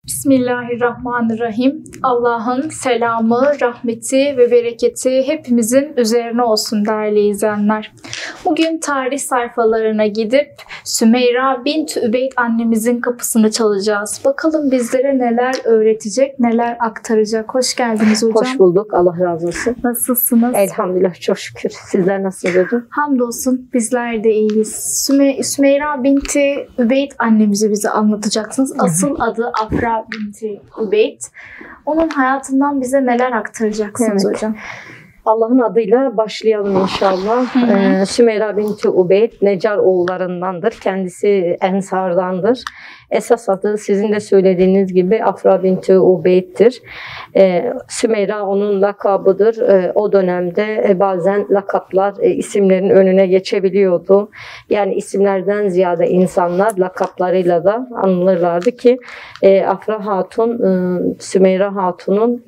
Bismillahirrahmanirrahim. Allah'ın selamı, rahmeti ve bereketi hepimizin üzerine olsun değerli izleyenler. Bugün tarih sayfalarına gidip Sümeyra bint Übeyd annemizin kapısını çalacağız. Bakalım bizlere neler öğretecek, neler aktaracak. Hoş geldiniz hocam. Hoş bulduk. Allah razı olsun. Nasılsınız? Elhamdülillah, çok şükür. Sizler nasılsınız hocam? Hamdolsun bizler de iyiyiz. Sümeyra binti Übeyd annemizi bize anlatacaksınız. Asıl adı Afra binti Übeyd. Onun hayatından bize neler aktaracaksınız hocam? Allah'ın adıyla başlayalım inşallah. Sümeyra binti Übeyd Necar oğullarındandır. Kendisi Ensar'dandır. Esas adı sizin de söylediğiniz gibi Afra binti Übeyd'tir. Sümeyra onun lakabıdır. O dönemde bazen lakaplar isimlerin önüne geçebiliyordu. Yani isimlerden ziyade insanlar lakaplarıyla da anılırlardı ki Afra Hatun Sümeyra Hatun'un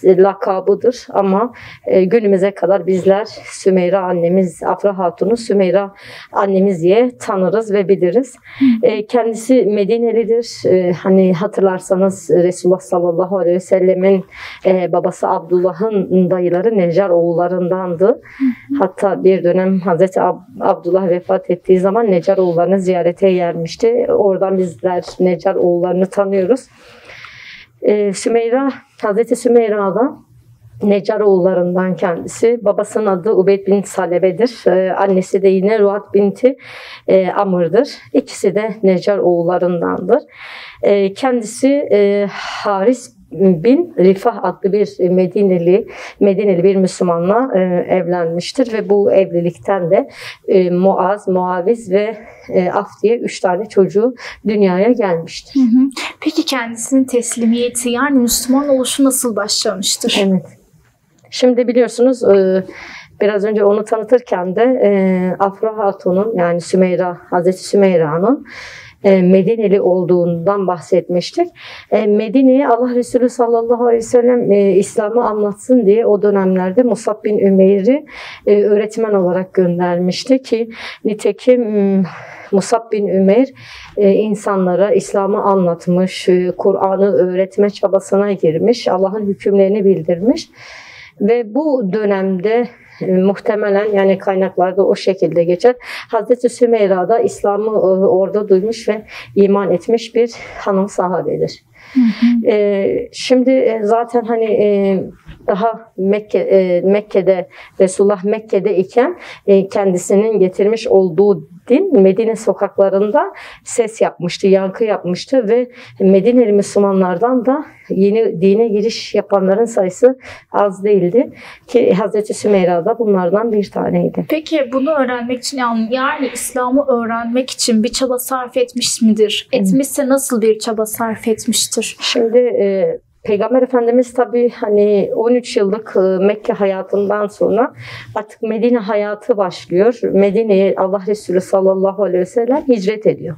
lakabıdır ama günümüze kadar bizler Sümeyra annemiz, Afra Hatun'u Sümeyra annemiz diye tanırız ve biliriz. Kendisi Medinelidir. Hani hatırlarsanız Resulullah sallallahu aleyhi ve sellemin babası Abdullah'ın dayıları Necar oğullarındandı. Hatta bir dönem Hazreti Abdullah vefat ettiği zaman Necar oğullarını ziyarete gelmişti. Oradan bizler Necar oğullarını tanıyoruz. Hazreti Sümeyra'da Necar oğullarından kendisi. Babasının adı Übeyd bin Salebe'dir. Annesi de yine Ruat binti Amr'dır. İkisi de Necar oğullarındandır. Kendisi Haris bin Rifah adlı bir Medineli bir Müslümanla evlenmiştir ve bu evlilikten de Muaz, Muaviz ve Af diye 3 tane çocuğu dünyaya gelmiştir. Peki kendisinin teslimiyeti, yani Müslüman oluşu nasıl başlamıştır? Evet. Şimdi biliyorsunuz biraz önce onu tanıtırken de Afra Hatun'un, yani Hazreti Sümeyra'nın Medineli olduğundan bahsetmiştik. Medine'ye Allah Resulü sallallahu aleyhi ve sellem İslam'ı anlatsın diye o dönemlerde Musab bin Ümeyr'i öğretmen olarak göndermişti ki nitekim Musab bin Ümeyr insanlara İslam'ı anlatmış, Kur'an'ı öğretme çabasına girmiş, Allah'ın hükümlerini bildirmiş. Ve bu dönemde muhtemelen, yani kaynaklarda o şekilde geçer, Hazreti Sümeyra da İslam'ı orada duymuş ve iman etmiş bir hanım sahabedir. Şimdi zaten hani daha Mekke'de Resulullah Mekke'de iken kendisinin getirmiş olduğu din Medine sokaklarında ses yapmıştı, yankı yapmıştı ve Medineli Müslümanlardan da yeni dine giriş yapanların sayısı az değildi ki Hazreti Sümeyra da bunlardan bir taneydi. Peki bunu öğrenmek için, yani İslam'ı öğrenmek için bir çaba sarf etmiş midir? Etmişse nasıl bir çaba sarf etmiştir? Şimdi Peygamber Efendimiz tabii hani 13 yıllık Mekke hayatından sonra artık Medine hayatı başlıyor. Medine'ye Allah Resulü sallallahu aleyhi ve sellem hicret ediyor.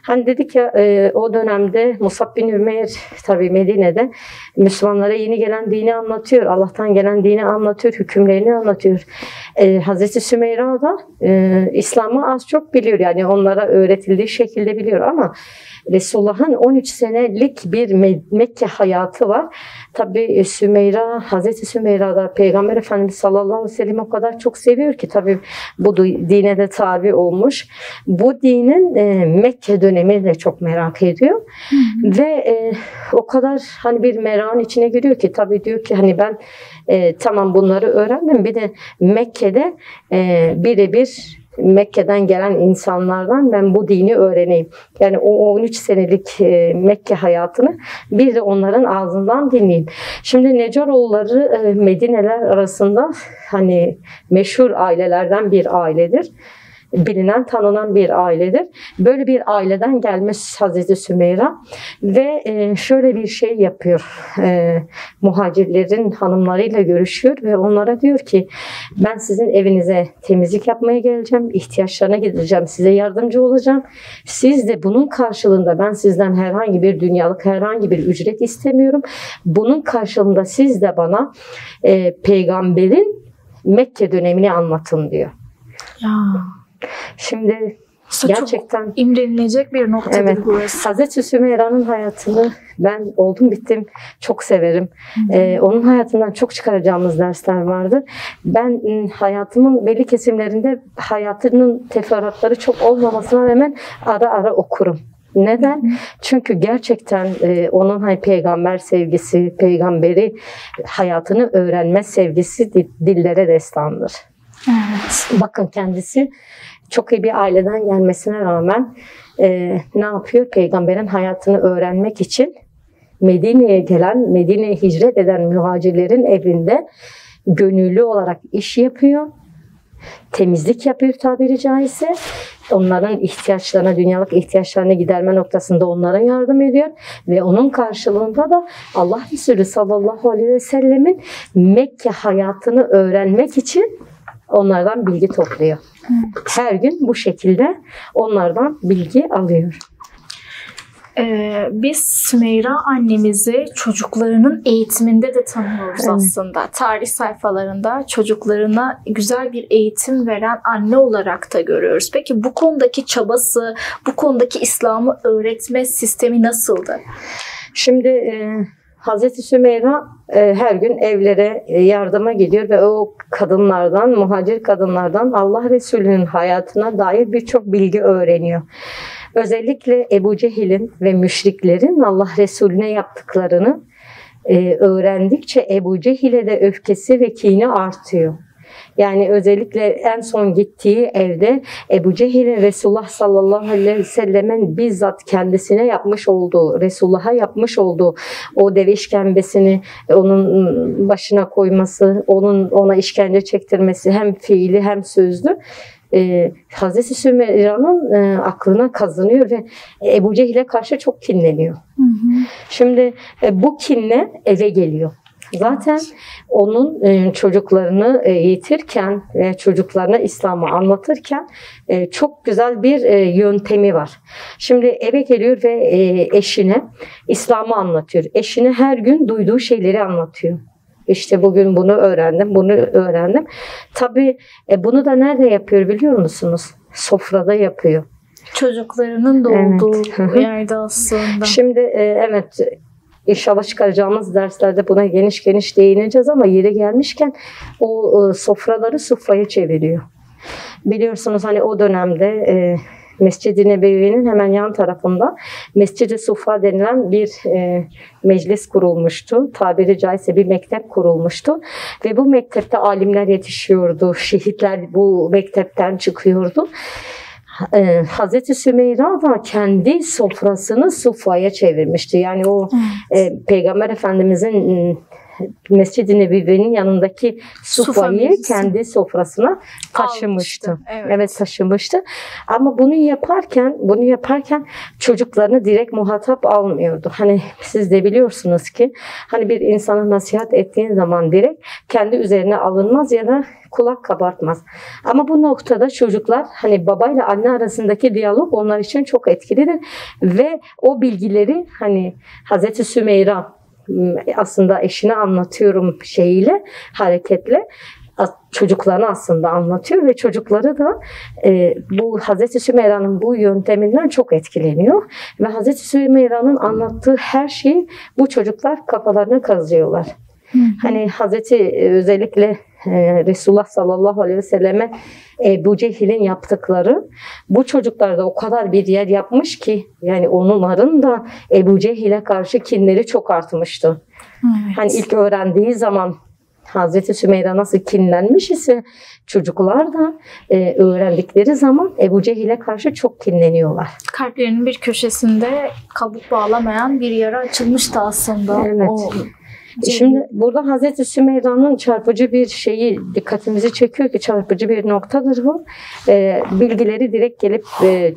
Hani dedik ya o dönemde Musab bin Ümeyr tabii Medine'de Müslümanlara yeni gelen dini anlatıyor. Allah'tan gelen dini anlatıyor, hükümlerini anlatıyor. Hazreti Sümeyra da İslam'ı az çok biliyor. Yani onlara öğretildiği şekilde biliyor ama Resulullah'ın 13 senelik bir Mekke hayatı var. Tabii Hazreti Sümeyra da Peygamber Efendimiz sallallahu aleyhi ve sellem o kadar çok seviyor ki tabii bu dine de tabi olmuş. Bu dinin Mekke dönemini de çok merak ediyor. Ve o kadar hani bir merakın içine giriyor ki tabii diyor ki hani ben tamam bunları öğrendim, bir de Mekke'de birebir Mekke'den gelen insanlardan ben bu dini öğreneyim. Yani o 13 senelik Mekke hayatını bir de onların ağzından dinleyeyim. Şimdi Necaroğulları Medineler arasında hani meşhur ailelerden bir ailedir. Bilinen, tanınan bir ailedir. Böyle bir aileden gelmiş Hazreti Sümeyra ve şöyle bir şey yapıyor. Muhacirlerin hanımlarıyla görüşüyor ve onlara diyor ki ben sizin evinize temizlik yapmaya geleceğim, ihtiyaçlarına gideceğim, size yardımcı olacağım. Siz de bunun karşılığında, ben sizden herhangi bir dünyalık, herhangi bir ücret istemiyorum. Bunun karşılığında siz de bana peygamberin Mekke dönemini anlatın diyor. Ya. Şimdi Gerçekten imrenilecek bir noktadır evet, burası. Hazreti Sümeyra'nın hayatını ben oldum bittim çok severim. Onun hayatından çok çıkaracağımız dersler vardı. Ben hayatımın belli kesimlerinde hayatının teferruatları çok olmamasına rağmen ara ara okurum. Neden? Çünkü gerçekten onun hani peygamber sevgisi, peygamberi hayatını öğrenme sevgisi dillere destandır. Evet. Bakın kendisi çok iyi bir aileden gelmesine rağmen ne yapıyor? Peygamberin hayatını öğrenmek için Medine'ye gelen, Medine'ye hicret eden muhacirlerin evinde gönüllü olarak iş yapıyor. Temizlik yapıyor tabiri caizse. Onların ihtiyaçlarına, dünyalık ihtiyaçlarını giderme noktasında onlara yardım ediyor. Ve onun karşılığında da Allah Resulü sallallahu aleyhi ve sellemin Mekke hayatını öğrenmek için onlardan bilgi topluyor. Her gün bu şekilde onlardan bilgi alıyor. Biz Sümeyra annemizi çocuklarının eğitiminde de tanıyoruz aslında. Tarih sayfalarında çocuklarına güzel bir eğitim veren anne olarak da görüyoruz. Peki bu konudaki çabası, bu konudaki İslam'ı öğretme sistemi nasıldı? Şimdi Hazreti Sümeyra her gün evlere yardıma gidiyor ve o kadınlardan, muhacir kadınlardan Allah Resulü'nün hayatına dair birçok bilgi öğreniyor. Özellikle Ebu Cehil'in ve müşriklerin Allah Resulüne yaptıklarını öğrendikçe Ebu Cehil'e de öfkesi ve kini artıyor. Yani özellikle en son gittiği evde Ebu Cehil'in Resulullah sallallahu aleyhi ve sellemin bizzat kendisine yapmış olduğu, Resulullah'a yapmış olduğu o deve işkembesini onun başına koyması, ona işkence çektirmesi hem fiili hem sözlü Hazreti Sümeyra'nın aklına kazanıyor ve Ebu Cehil'e karşı çok kinleniyor. Şimdi bu kinle eve geliyor. Zaten onun çocuklarını eğitirken ve çocuklarına İslam'ı anlatırken çok güzel bir yöntemi var. Şimdi eve geliyor ve eşine İslam'ı anlatıyor. Eşine her gün duyduğu şeyleri anlatıyor. İşte bugün bunu öğrendim, bunu öğrendim. Tabii bunu da nerede yapıyor biliyor musunuz? Sofrada yapıyor. Çocuklarının da olduğu yerde aslında. Şimdi evet, İnşallah çıkaracağımız derslerde buna geniş geniş değineceğiz ama yeri gelmişken o sofraları sufraya çeviriyor. Biliyorsunuz hani o dönemde Mescid-i Nebevi'nin hemen yan tarafında Mescid-i Sufa denilen bir meclis kurulmuştu. Tabiri caizse bir mektep kurulmuştu. Ve bu mektepte alimler yetişiyordu. Şehitler bu mektepten çıkıyordu. Hazreti Sümeyra da kendi sofrasını sufaya çevirmişti. Yani o Peygamber Efendimizin Mescid-i Nebevi'nin yanındaki sufayı kendi sofrasına taşımıştı. Evet, taşımıştı. Ama bunu yaparken çocuklarını direkt muhatap almıyordu. Hani siz de biliyorsunuz ki hani bir insana nasihat ettiğin zaman direkt kendi üzerine alınmaz ya da kulak kabartmaz. Ama bu noktada çocuklar hani babayla anne arasındaki diyalog onlar için çok etkilidir ve o bilgileri hani Hazreti Sümeyra aslında eşine anlatıyorum şeyiyle, hareketle çocuklarına aslında anlatıyor ve çocukları da bu Hazreti Sümeyra'nın bu yönteminden çok etkileniyor ve Hazreti Sümeyra'nın anlattığı her şeyi bu çocuklar kafalarına kazıyorlar. Hani Hazreti özellikle Resulullah sallallahu aleyhi ve selleme Ebu Cehil'in yaptıkları bu çocuklarda o kadar bir yer yapmış ki yani onların da Ebu Cehil'e karşı kinleri çok artmıştı. Evet. Hani ilk öğrendiği zaman Hazreti Sümeyra nasıl kinlenmiş ise çocuklar da öğrendikleri zaman Ebu Cehil'e karşı çok kinleniyorlar. Kalplerinin bir köşesinde kabuk bağlamayan bir yara açılmıştı aslında. Evet. Şimdi burada Hazreti Sümeyra'nın çarpıcı bir şeyi dikkatimizi çekiyor ki çarpıcı bir noktadır bu. Bilgileri direkt gelip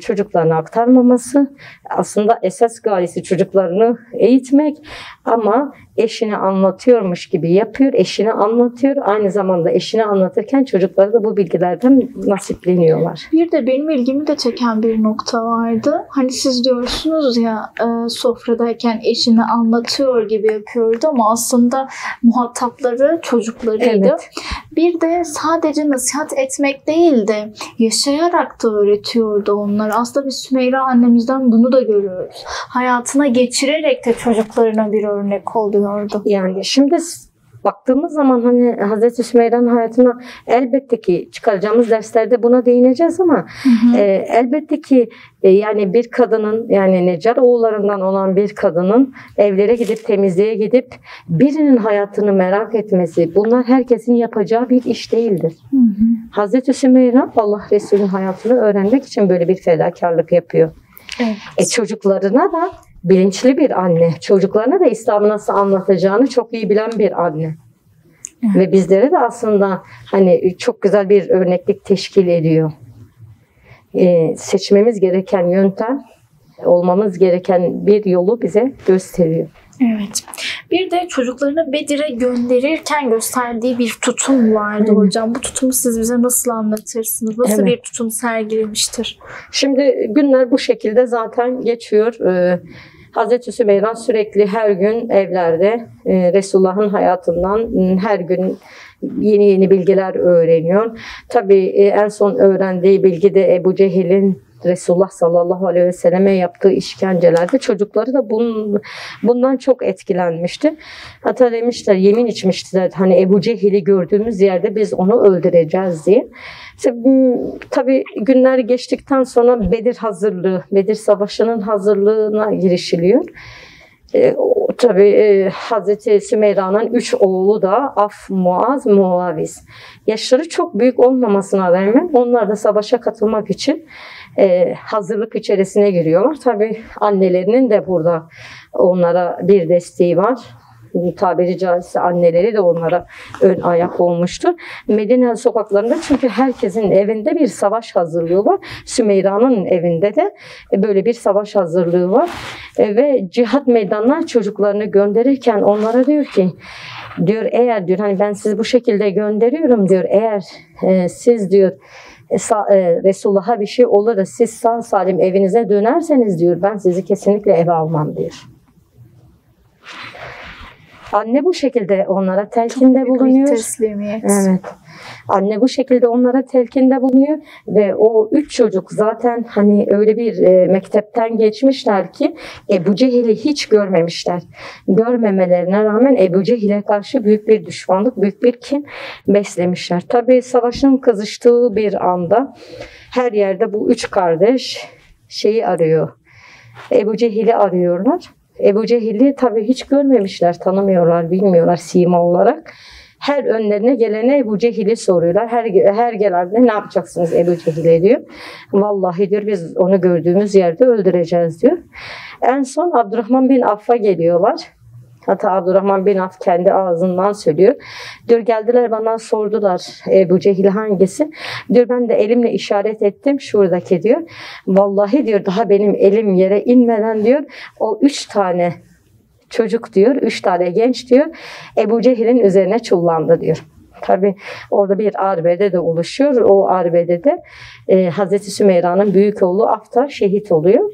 çocuklarına aktarmaması. Aslında esas gayesi çocuklarını eğitmek ama eşine anlatıyormuş gibi yapıyor. Eşine anlatıyor. Aynı zamanda eşine anlatırken çocukları da bu bilgilerden nasipleniyorlar. Bir de benim ilgimi de çeken bir nokta vardı. Hani siz diyorsunuz ya sofradayken eşine anlatıyor gibi yapıyordu ama aslında aslında muhatapları çocuklarıydı. Evet. Bir de sadece nasihat etmek değil de yaşayarak da öğretiyordu onları. Aslında biz Sümeyra annemizden bunu da görüyoruz. Hayatına geçirerek de çocuklarına bir örnek oluyordu. Yani şimdi baktığımız zaman hani Hazreti Sümeyra'nın hayatına elbette ki çıkaracağımız derslerde buna değineceğiz ama elbette ki yani bir kadının, yani Necar oğullarından olan bir kadının evlere gidip temizliğe gidip birinin hayatını merak etmesi, bunlar herkesin yapacağı bir iş değildir. Hazreti Sümeyra Allah Resulü'nün hayatını öğrenmek için böyle bir fedakarlık yapıyor. Evet. Çocuklarına da bilinçli bir anne. Çocuklarına da İslam'ı nasıl anlatacağını çok iyi bilen bir anne. Evet. Ve bizlere de aslında hani çok güzel bir örneklik teşkil ediyor. Seçmemiz gereken yöntem, olmamız gereken bir yolu bize gösteriyor. Evet. Bir de çocuklarını Bedir'e gönderirken gösterdiği bir tutum vardı hocam. Bu tutumu siz bize nasıl anlatırsınız? Nasıl bir tutum sergilemiştir? Şimdi günler bu şekilde zaten geçiyor. Hazreti Sümeyra sürekli her gün evlerde Resulullah'ın hayatından her gün yeni bilgiler öğreniyor. Tabii en son öğrendiği bilgi de Ebu Cehil'in Resulullah sallallahu aleyhi ve selleme yaptığı işkencelerde çocukları da bundan çok etkilenmişti. Hatta demişler, yemin içmiştiler hani Ebu Cehil'i gördüğümüz yerde biz onu öldüreceğiz diye. İşte, tabii günler geçtikten sonra Bedir hazırlığı, Bedir Savaşı'nın hazırlığına girişiliyor. Tabii Hazreti Sümeyra'nın 3 oğlu da Af, Muaz, Muaviz. Yaşları çok büyük olmamasına rağmen onlar da savaşa katılmak için hazırlık içerisine giriyorlar. Tabii annelerinin de burada onlara bir desteği var. Tabiri caizse anneleri de onlara ön ayak olmuştur. Medine sokaklarında çünkü herkesin evinde bir savaş hazırlığı var. Sümeyra'nın evinde de böyle bir savaş hazırlığı var. Ve cihat meydanına çocuklarını gönderirken onlara diyor ki, diyor eğer diyor hani ben sizi bu şekilde gönderiyorum diyor, eğer siz diyor Resulullah'a bir şey olur da siz sağ salim evinize dönerseniz diyor ben sizi kesinlikle eve almam diyor. Anne bu şekilde onlara telkinde bulunuyor. Teslimiyet. Evet. Anne bu şekilde onlara telkinde bulunuyor ve o 3 çocuk zaten hani öyle bir mektepten geçmişler ki Ebu Cehil'i hiç görmemişler. Görmemelerine rağmen Ebu Cehil'e karşı büyük bir düşmanlık, büyük bir kin beslemişler. Tabii savaşın kızıştığı bir anda her yerde bu 3 kardeş şeyi arıyor. Ebu Cehil'i arıyorlar. Ebu Cehil'i tabii hiç görmemişler, tanımıyorlar, bilmiyorlar sima olarak. Her önlerine gelene Ebu Cehil'i soruyorlar. Her gelende ne yapacaksınız Ebu Cehil'e diyor. Vallahi diyor biz onu gördüğümüz yerde öldüreceğiz diyor. En son Abdurrahman bin Aff'a geliyorlar. Hatta Abdurrahman bin Af kendi ağzından söylüyor. Diyor geldiler bana sordular Ebu Cehil hangisi? Diyor ben de elimle işaret ettim şuradaki diyor. Vallahi diyor daha benim elim yere inmeden diyor o 3 tane çocuk diyor, 3 tane genç diyor Ebu Cehil'in üzerine çullandı diyor. Tabi orada bir arbede de oluşuyor. O arbedede Hazreti Sümeyra'nın büyük oğlu Afta şehit oluyor.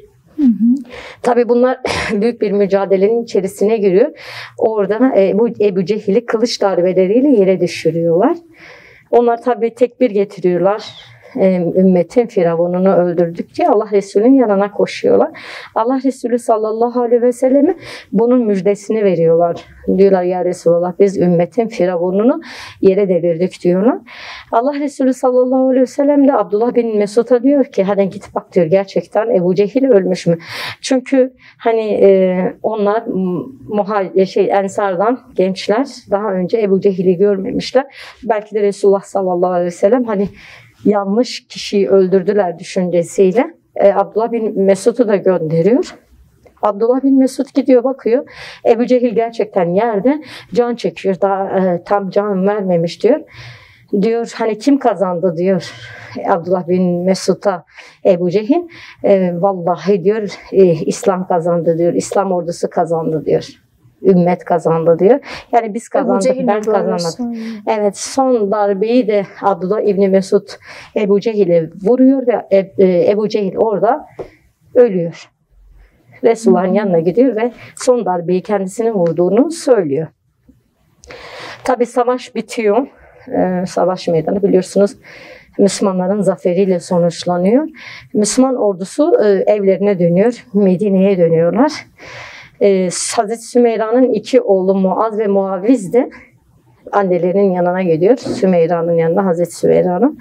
Tabii bunlar büyük bir mücadelenin içerisine giriyor. Orada bu Ebu Cehil'i kılıç darbeleriyle yere düşürüyorlar. Onlar tabii tekbir getiriyorlar. Ümmetin firavununu öldürdükçe Allah Resulü'nün yanına koşuyorlar. Allah Resulü sallallahu aleyhi ve selleme bunun müjdesini veriyorlar. Diyorlar ya Resulullah biz ümmetin firavununu yere devirdik diyorlar. Allah Resulü sallallahu aleyhi ve sellem de Abdullah bin Mesud'a diyor ki hadi git bak diyor gerçekten Ebu Cehil ölmüş mü? Çünkü hani onlar Ensar'dan gençler daha önce Ebu Cehil'i görmemişler. Belki de Resulullah sallallahu aleyhi ve sellem hani yanlış kişiyi öldürdüler düşüncesiyle Abdullah bin Mesud'u da gönderiyor. Abdullah bin Mesud gidiyor bakıyor. Ebu Cehil gerçekten yerde can çekiyor. Daha tam can vermemiş diyor. Diyor hani kim kazandı diyor Abdullah bin Mesud'a Ebu Cehil. Vallahi diyor İslam kazandı diyor. İslam ordusu kazandı diyor. Ümmet kazandı diyor. Yani biz kazandık, ben kazanmadım. Evet, son darbeyi de Abdullah İbni Mesud Ebu Cehil'e vuruyor ve Ebu Cehil orada ölüyor. Resulullah'ın yanına gidiyor ve son darbeyi kendisine vurduğunu söylüyor. Tabi savaş bitiyor. Savaş meydanı biliyorsunuz Müslümanların zaferiyle sonuçlanıyor. Müslüman ordusu evlerine dönüyor. Medine'ye dönüyorlar. Hazreti Sümeyra'nın 2 oğlu Muaz ve Muaviz de annelerinin yanına gidiyor. Sümeyra'nın yanına, Hazreti Sümeyra'nın.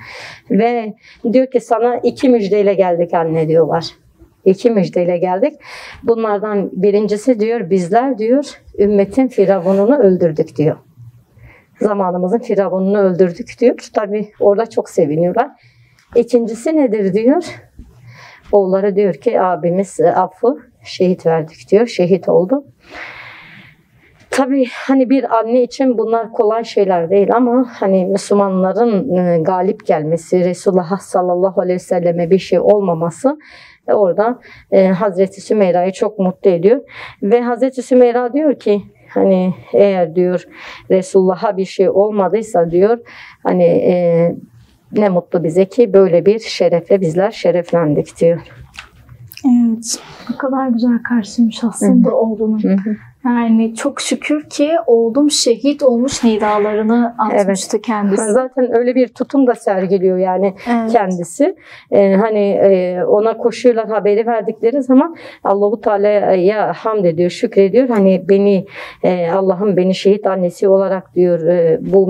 Ve diyor ki sana 2 müjdeyle geldik anne diyorlar. 2 müjdeyle geldik. Bunlardan birincisi diyor bizler diyor ümmetin firavununu öldürdük diyor. Zamanımızın firavununu öldürdük diyor. Tabi orada çok seviniyorlar. İkincisi nedir diyor. Oğulları diyor ki abimiz Affı şehit verdik diyor. Şehit oldu. Tabii hani bir anne için bunlar kolay şeyler değil ama hani Müslümanların galip gelmesi, Resulullah sallallahu aleyhi ve selleme bir şey olmaması orada Hazreti Sümeyra'yı çok mutlu ediyor. Ve Hazreti Sümeyra diyor ki hani eğer diyor Resulullah'a bir şey olmadıysa diyor hani ne mutlu bize ki böyle bir şerefle bizler şereflendik diyor. Evet. Ne kadar güzel karşıymış aslında oğlunun. Yani çok şükür ki oğlum şehit olmuş nidalarını atmıştı kendisi. Zaten öyle bir tutum da sergiliyor yani kendisi. Hani ona koşuyorlar haberi verdikleri zaman Allahu Teala'ya hamd ediyor, şükrediyor. Hani beni Allah'ım beni şehit annesi olarak diyor bu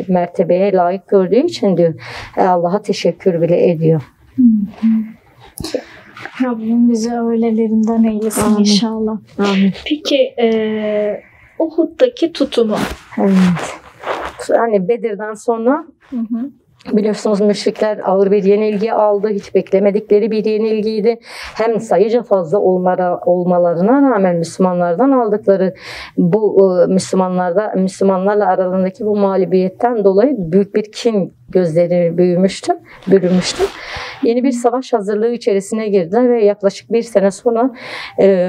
mertebeye layık gördüğü için diyor Allah'a teşekkür bile ediyor. Rabbim bizi öylelerinden eylesin. Amin. İnşallah. Amin. Peki Uhud'daki tutumu? Evet. Hani Bedir'den sonra biliyorsunuz müşrikler ağır bir yenilgi aldı. Hiç beklemedikleri bir yenilgiydi. Hem sayıca fazla olmalarına rağmen Müslümanlardan aldıkları bu Müslümanlarla aralarındaki bu mağlubiyetten dolayı büyük bir kin gözleri bürümüştü. Yeni bir savaş hazırlığı içerisine girdiler ve yaklaşık 1 sene sonra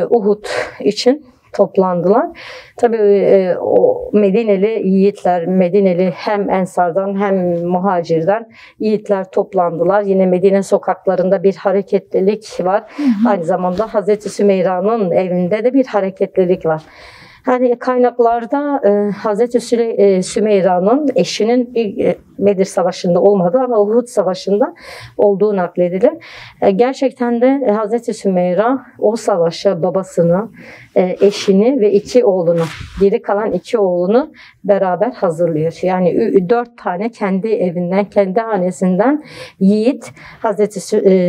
Uhud için toplandılar. Tabii o Medineli yiğitler, Medineli hem Ensar'dan hem Muhacir'den yiğitler toplandılar. Yine Medine sokaklarında bir hareketlilik var. Aynı zamanda Hazreti Sümeyra'nın evinde de bir hareketlilik var. Hani kaynaklarda Hazreti Sümeyra'nın eşinin Bedir Savaşı'nda olmadı ama Uhud Savaşı'nda olduğu nakledilir. Gerçekten de Hazreti Sümeyra o savaşa babasını, eşini ve 2 oğlunu, geri kalan 2 oğlunu beraber hazırlıyor. Yani 4 tane kendi evinden, kendi hanesinden yiğit Hazreti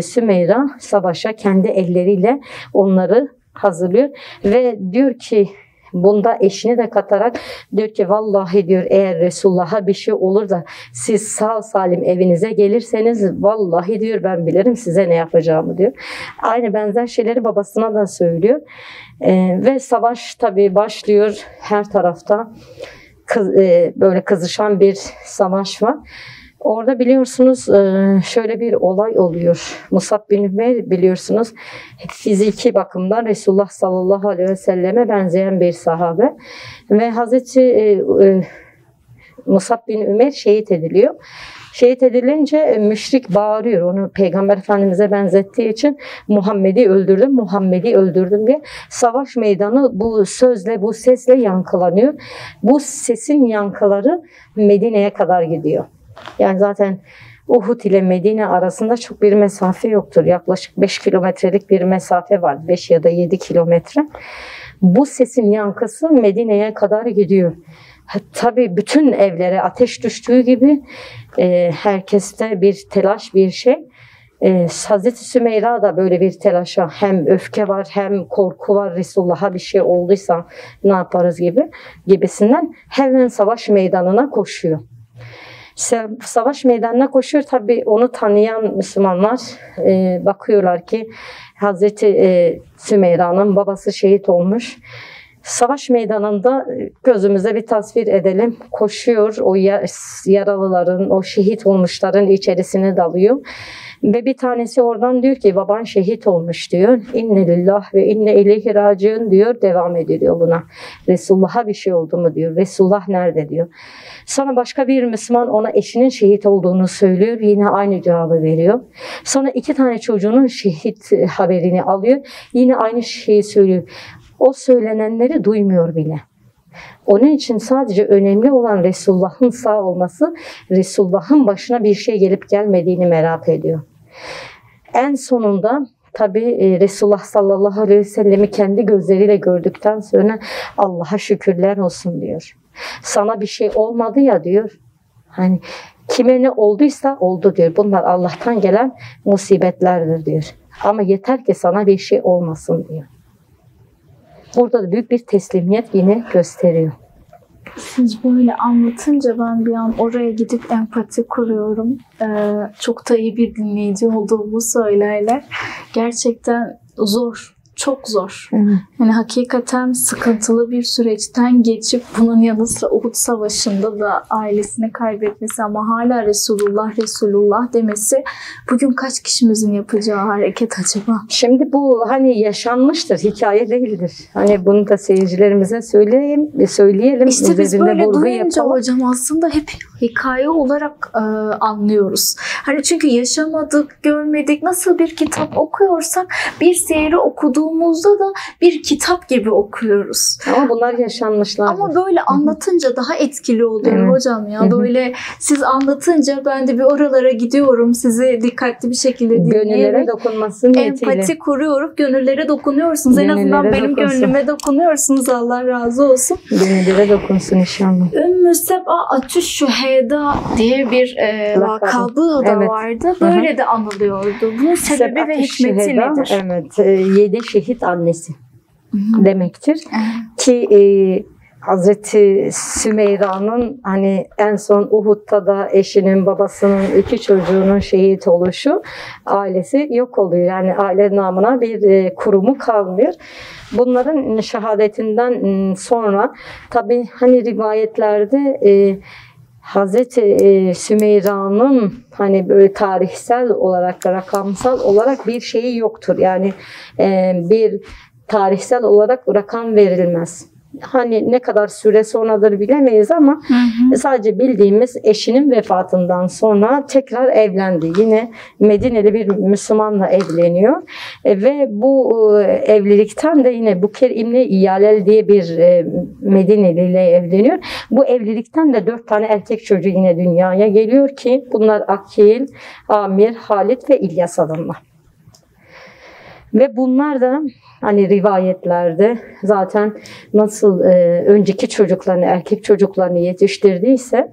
Sümeyra savaşa kendi elleriyle onları hazırlıyor ve diyor ki bunda eşini de katarak diyor ki vallahi diyor eğer Resulullah'a bir şey olur da siz sağ salim evinize gelirseniz vallahi diyor ben bilirim size ne yapacağımı diyor. Aynı benzer şeyleri babasına da söylüyor. Ve savaş tabii başlıyor her tarafta böyle kızışan bir savaş var. Orada biliyorsunuz şöyle bir olay oluyor. Musab bin Ümeyr biliyorsunuz fiziki bakımdan Resulullah sallallahu aleyhi ve selleme benzeyen bir sahabe. Ve Hazreti Musab bin Ümeyr şehit ediliyor. Şehit edilince müşrik bağırıyor. Onu Peygamber Efendimiz'e benzettiği için Muhammed'i öldürdüm, Muhammed'i öldürdüm diye. Savaş meydanı bu sözle, bu sesle yankılanıyor. Bu sesin yankıları Medine'ye kadar gidiyor. Yani zaten Uhud ile Medine arasında çok bir mesafe yoktur. Yaklaşık 5 kilometrelik bir mesafe var. 5 ya da 7 kilometre. Bu sesin yankısı Medine'ye kadar gidiyor. Tabii bütün evlere ateş düştüğü gibi herkeste bir telaş, bir şey. Hazreti Sümeyra da böyle bir telaşa, hem öfke var hem korku var, Resulullah'a bir şey olduysa ne yaparız gibisinden hemen savaş meydanına koşuyor. Savaş meydanına koşuyor. Tabii onu tanıyan Müslümanlar bakıyorlar ki Hazreti Sümeyra'nın babası şehit olmuş. Savaş meydanında gözümüze bir tasvir edelim. Koşuyor, o yaralıların, o şehit olmuşların içerisine dalıyor. Ve bir tanesi oradan diyor ki baban şehit olmuş diyor. İnne lillah ve inne ileyhi raciun diyor. Devam ediyor buna. Resulullah'a bir şey oldu mu diyor. Resulullah nerede diyor. Sonra başka bir Müslüman ona eşinin şehit olduğunu söylüyor. Yine aynı cevabı veriyor. Sonra 2 tane çocuğunun şehit haberini alıyor. Yine aynı şeyi söylüyor. O söylenenleri duymuyor bile. Onun için sadece önemli olan Resulullah'ın sağ olması, Resulullah'ın başına bir şey gelip gelmediğini merak ediyor. En sonunda tabii Resulullah sallallahu aleyhi ve sellemi kendi gözleriyle gördükten sonra Allah'a şükürler olsun diyor. Sana bir şey olmadı ya diyor. Hani kime ne olduysa oldu diyor. Bunlar Allah'tan gelen musibetlerdir diyor. Ama yeter ki sana bir şey olmasın diyor. Burada da büyük bir teslimiyet yine gösteriyor. Siz böyle anlatınca ben bir an oraya gidip empati kuruyorum. Çok da iyi bir dinleyici olduğumu söylerler. Gerçekten zor. Çok zor. Evet. Yani hakikaten sıkıntılı bir süreçten geçip bunun yanı sıra Uhud Savaşı'nda da ailesini kaybetmesi ama hala Resulullah demesi bugün kaç kişimizin yapacağı hareket acaba? Şimdi bu hani yaşanmıştır, hikaye değildir. Hani bunu da seyircilerimize söyleyelim. İşte biz böyle duyunca yapalım. hocam aslında hep hikaye olarak anlıyoruz. Hani çünkü yaşamadık, görmedik. Nasıl bir kitap okuyorsak bir seyri okuduğumuzda da bir kitap gibi okuyoruz. Ama bunlar yaşanmışlar. Ama böyle anlatınca daha etkili oluyor hocam ya. Böyle siz anlatınca ben de bir oralara gidiyorum. Sizi dikkatli bir şekilde dinleyerek. Gönüllere dokunması niyetiyle. Empati kuruyorum. Gönüllere dokunuyorsunuz. En azından benim gönlüme dokunuyorsunuz. Allah razı olsun. Gönüllere dokunsun inşallah. Ümmü Seb'a Atüş Şüheda diye bir lakabı da vardı. Böyle de anılıyordu. Bunun sebebi ve hikmeti nedir? Evet. 7 şehit annesi demektir. Ki Hazreti Sümeyra'nın hani en son Uhud'da da eşinin, babasının, 2 çocuğunun şehit oluşu, ailesi yok oluyor. Yani aile namına bir kurumu kalmıyor. Bunların şehadetinden sonra tabii hani rivayetlerde Hazreti Sümeyra'nın hani böyle tarihsel olarak, rakamsal olarak bir şeyi yoktur. Yani bir tarihsel olarak rakam verilmez. Hani ne kadar süre sonradır bilemeyiz ama sadece bildiğimiz eşinin vefatından sonra tekrar evlendi. Yine Medineli bir Müslümanla evleniyor. Ve bu evlilikten de yine Buker İbni İyalel diye bir Medineli ile evleniyor. Bu evlilikten de 4 tane erkek çocuğu yine dünyaya geliyor ki bunlar Akil, Amir, Halit ve İlyas adamlar. Ve bunlar da hani rivayetlerde zaten nasıl önceki çocuklarını, erkek çocuklarını yetiştirdiyse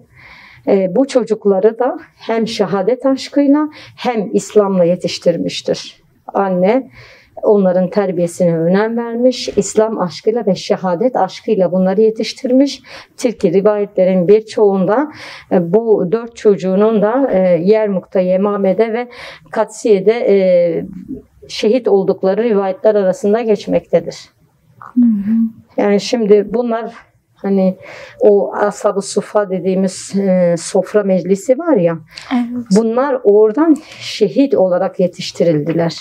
bu çocukları da hem şehadet aşkıyla hem İslam'la yetiştirmiştir. Anne onların terbiyesine önem vermiş, İslam aşkıyla ve şehadet aşkıyla bunları yetiştirmiş. Türkiye rivayetlerin birçoğunda bu 4 çocuğunun da Yermuk'ta, Yemame'de ve Katsiye'de şehit oldukları rivayetler arasında geçmektedir. Yani şimdi bunlar hani o Ashab-ı Suffa dediğimiz sofra meclisi var ya, bunlar oradan şehit olarak yetiştirildiler.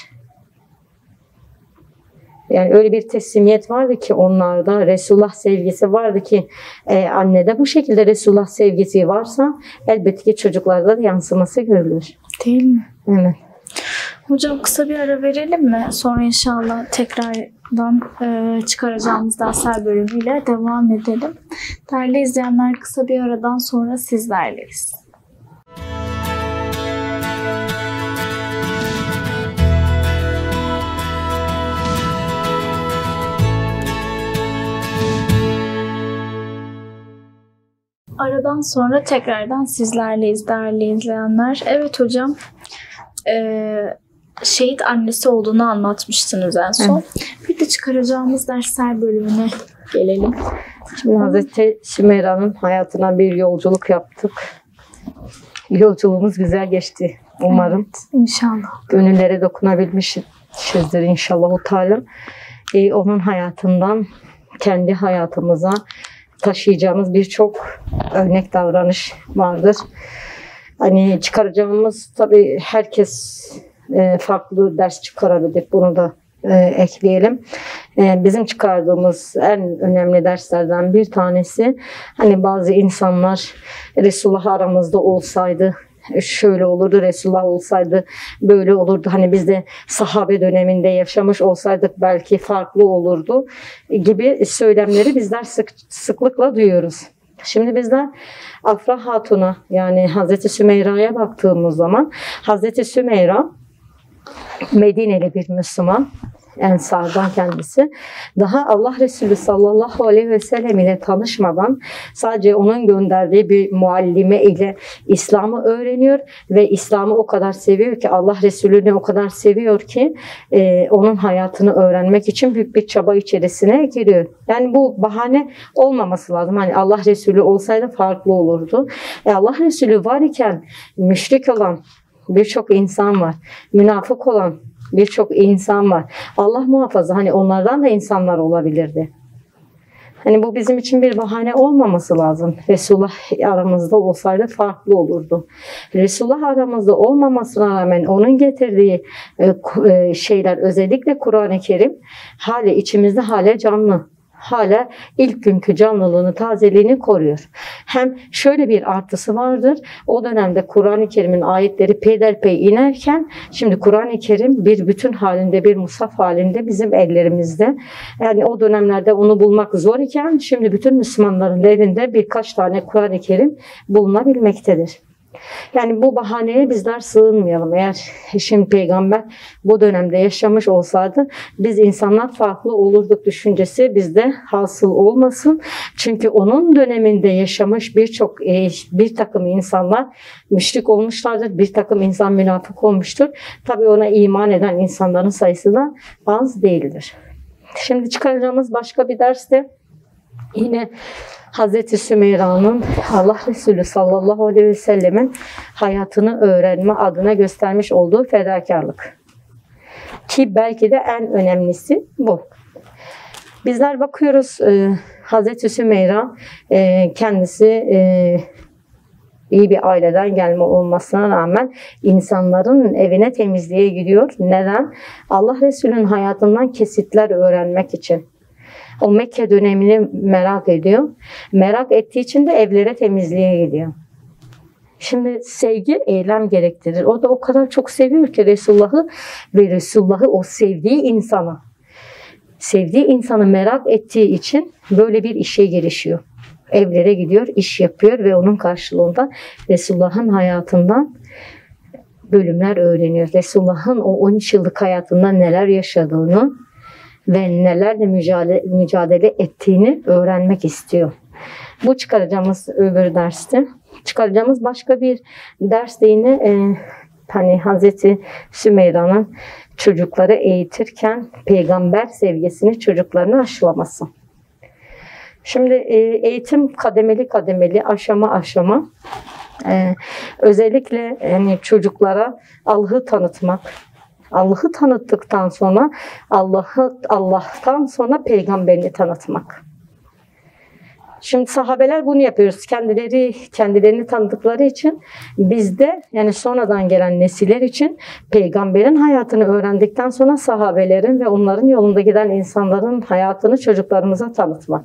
Yani öyle bir teslimiyet vardı ki onlarda, Resulullah sevgisi vardı ki annede bu şekilde Resulullah sevgisi varsa elbette ki çocuklarda da yansıması görülür. Değil mi? Evet. Hocam kısa bir ara verelim mi? Sonra inşallah tekrardan çıkaracağımız dersler bölümüyle devam edelim. Değerli izleyenler, kısa bir aradan sonra sizlerleyiz. Aradan sonra tekrardan sizlerleyiz değerli izleyenler. Evet hocam, şehit annesi olduğunu anlatmıştınız en son. Bir de çıkaracağımız dersler bölümüne gelelim. Şimdi Hazreti Sümeyra'nın hayatına bir yolculuk yaptık. Yolculuğumuz güzel geçti umarım. Evet, inşallah. Gönüllere dokunabilmişizdir inşallah o Teala. Onun hayatından kendi hayatımıza taşıyacağımız birçok örnek davranış vardır. Hani çıkaracağımız tabii herkes farklı ders çıkarabilir. Bunu da ekleyelim. Bizim çıkardığımız en önemli derslerden bir tanesi, hani bazı insanlar Resulullah aramızda olsaydı şöyle olurdu, Resulullah olsaydı böyle olurdu. Hani biz de sahabe döneminde yaşamış olsaydık belki farklı olurdu gibi söylemleri bizler sıklıkla duyuyoruz. Şimdi bizler Afra Hatun'a, yani Hazreti Sümeyra'ya baktığımız zaman Hazreti Sümeyra Medineli bir Müslüman. Ensardan kendisi. Daha Allah Resulü sallallahu aleyhi ve sellem ile tanışmadan sadece onun gönderdiği bir muallime ile İslam'ı öğreniyor ve İslam'ı o kadar seviyor ki, Allah Resulü'nü o kadar seviyor ki onun hayatını öğrenmek için büyük bir çaba içerisine giriyor. Yani bu bahane olmaması lazım. Hani Allah Resulü olsaydı farklı olurdu. Allah Resulü var iken müşrik olan birçok insan var. Münafık olan birçok insan var. Allah muhafaza, hani onlardan da insanlar olabilirdi. Hani bu bizim için bir bahane olmaması lazım. Resulullah aramızda olsaydı farklı olurdu. Resulullah aramızda olmamasına rağmen onun getirdiği şeyler, özellikle Kur'an-ı Kerim hala içimizde, hala canlı. Hala ilk günkü canlılığını, tazeliğini koruyor. Hem şöyle bir artısı vardır. O dönemde Kur'an-ı Kerim'in ayetleri peyderpey inerken şimdi Kur'an-ı Kerim bir bütün halinde, bir mushaf halinde bizim ellerimizde. Yani o dönemlerde onu bulmak zor iken şimdi bütün Müslümanların evinde birkaç tane Kur'an-ı Kerim bulunabilmektedir. Yani bu bahaneye bizler sığınmayalım. Eğer şimdi peygamber bu dönemde yaşamış olsaydı biz insanlar farklı olurduk düşüncesi bizde hasıl olmasın. Çünkü onun döneminde yaşamış bir takım insanlar müşrik olmuşlardır. Bir takım insan münafık olmuştur. Tabii ona iman eden insanların sayısı da az değildir. Şimdi çıkaracağımız başka bir ders de yine Hazreti Sümeyra'nın Allah Resulü sallallahu aleyhi ve sellemin hayatını öğrenme adına göstermiş olduğu fedakarlık. Ki belki de en önemlisi bu. Bizler bakıyoruz Hazreti Sümeyra kendisi iyi bir aileden gelme olmasına rağmen insanların evine temizliğe gidiyor. Neden? Allah Resulü'nün hayatından kesitler öğrenmek için. O Mekke dönemini merak ediyor. Merak ettiği için de evlere temizliğe gidiyor. Şimdi sevgi eylem gerektirir. O da o kadar çok seviyor ki Resulullah'ı ve Resulullah'ı o sevdiği insanı merak ettiği için böyle bir işe girişiyor. Evlere gidiyor, iş yapıyor ve onun karşılığında Resulullah'ın hayatından bölümler öğreniyor. Resulullah'ın o 13 yıllık hayatında neler yaşadığını ve nelerle mücadele ettiğini öğrenmek istiyor. Bu çıkaracağımız öbür derste. Çıkaracağımız başka bir ders de yine hani Hazreti Sümeyra'nın çocukları eğitirken peygamber sevgisini çocuklarına aşılaması. Şimdi eğitim kademeli, aşama aşama. Özellikle hani çocuklara Allah'ı tanıtmak. Allah'ı tanıttıktan sonra Allah'tan sonra peygamberini tanıtmak. Şimdi sahabeler bunu yapıyoruz. Kendilerini tanıdıkları için biz de yani sonradan gelen nesiller için peygamberin hayatını öğrendikten sonra sahabelerin ve onların yolunda giden insanların hayatını çocuklarımıza tanıtmak.